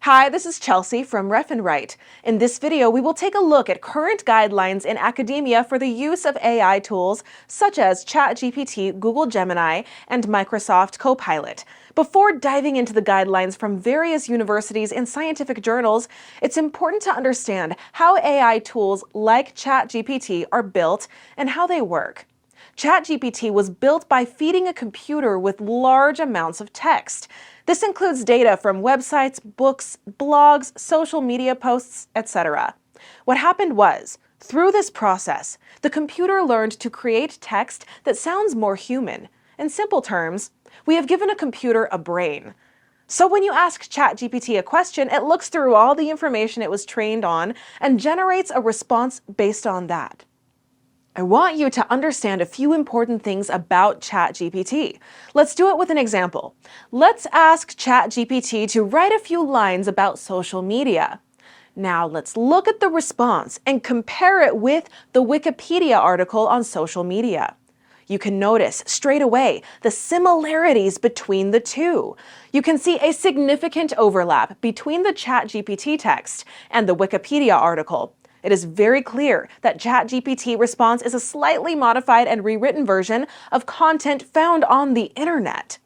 Hi, this is Chelsea from Ref and Write. In this video, we will take a look at current guidelines in academia for the use of AI tools such as ChatGPT, Google Gemini, and Microsoft Copilot. Before diving into the guidelines from various universities and scientific journals, it's important to understand how AI tools like ChatGPT are built and how they work. ChatGPT was built by feeding a computer with large amounts of text. This includes data from websites, books, blogs, social media posts, etc. What happened was, through this process, the computer learned to create text that sounds more human. In simple terms, we have given a computer a brain. So when you ask ChatGPT a question, it looks through all the information it was trained on and generates a response based on that. I want you to understand a few important things about ChatGPT. Let's do it with an example. Let's ask ChatGPT to write a few lines about social media. Now let's look at the response and compare it with the Wikipedia article on social media. You can notice straight away the similarities between the two. You can see a significant overlap between the ChatGPT text and the Wikipedia article. It is very clear that ChatGPT response is a slightly modified and rewritten version of content found on the internet.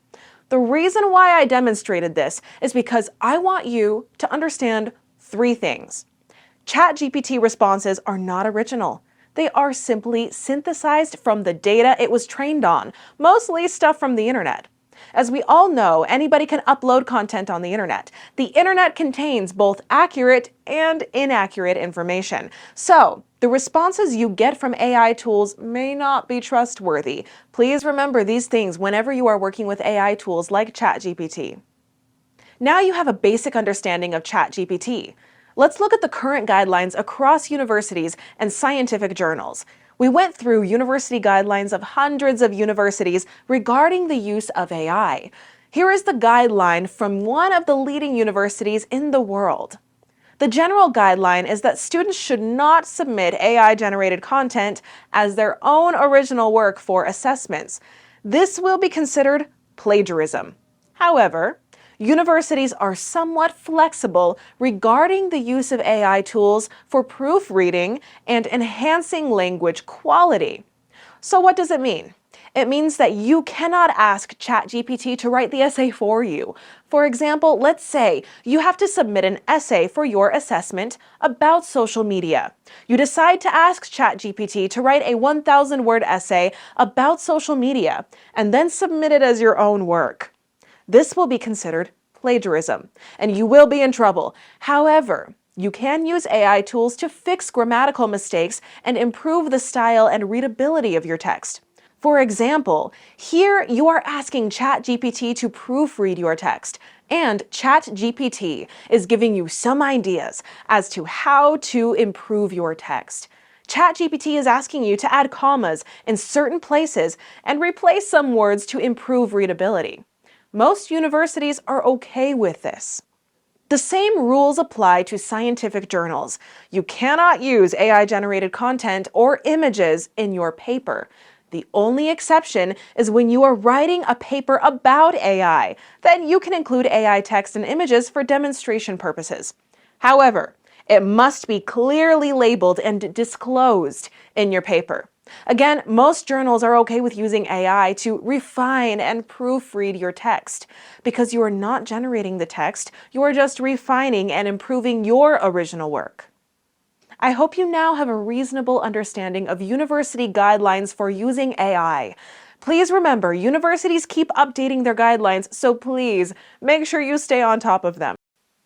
The reason why I demonstrated this is because I want you to understand three things. ChatGPT responses are not original. They are simply synthesized from the data it was trained on, mostly stuff from the internet. As we all know, anybody can upload content on the internet. The internet contains both accurate and inaccurate information. So, the responses you get from AI tools may not be trustworthy. Please remember these things whenever you are working with AI tools like ChatGPT. Now you have a basic understanding of ChatGPT. Let's look at the current guidelines across universities and scientific journals. We went through university guidelines of hundreds of universities regarding the use of AI. Here is the guideline from one of the leading universities in the world. The general guideline is that students should not submit AI-generated content as their own original work for assessments. This will be considered plagiarism. However, universities are somewhat flexible regarding the use of AI tools for proofreading and enhancing language quality. So what does it mean? It means that you cannot ask ChatGPT to write the essay for you. For example, let's say you have to submit an essay for your assessment about social media. You decide to ask ChatGPT to write a 1,000-word essay about social media and then submit it as your own work. This will be considered plagiarism, and you will be in trouble. However, you can use AI tools to fix grammatical mistakes and improve the style and readability of your text. For example, here you are asking ChatGPT to proofread your text, and ChatGPT is giving you some ideas as to how to improve your text. ChatGPT is asking you to add commas in certain places and replace some words to improve readability. Most universities are okay with this. The same rules apply to scientific journals. You cannot use AI-generated content or images in your paper. The only exception is when you are writing a paper about AI. Then you can include AI text and images for demonstration purposes. However, it must be clearly labeled and disclosed in your paper. Again, most journals are okay with using AI to refine and proofread your text. Because you are not generating the text, you are just refining and improving your original work. I hope you now have a reasonable understanding of university guidelines for using AI. Please remember, universities keep updating their guidelines, so please make sure you stay on top of them.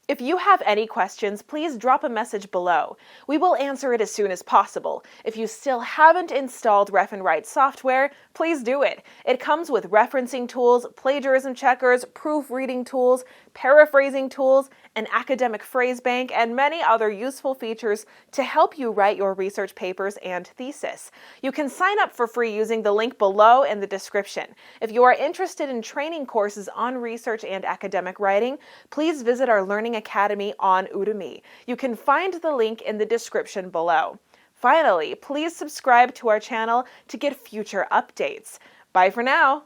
If you have any questions, please drop a message below. We will answer it as soon as possible. If you still haven't installed Ref and Write software, please do it. It comes with referencing tools, plagiarism checkers, proofreading tools, paraphrasing tools, an academic phrase bank, and many other useful features to help you write your research papers and thesis. You can sign up for free using the link below in the description. If you are interested in training courses on research and academic writing, please visit our Learning Academy on Udemy. You can find the link in the description below. Finally, please subscribe to our channel to get future updates. Bye for now.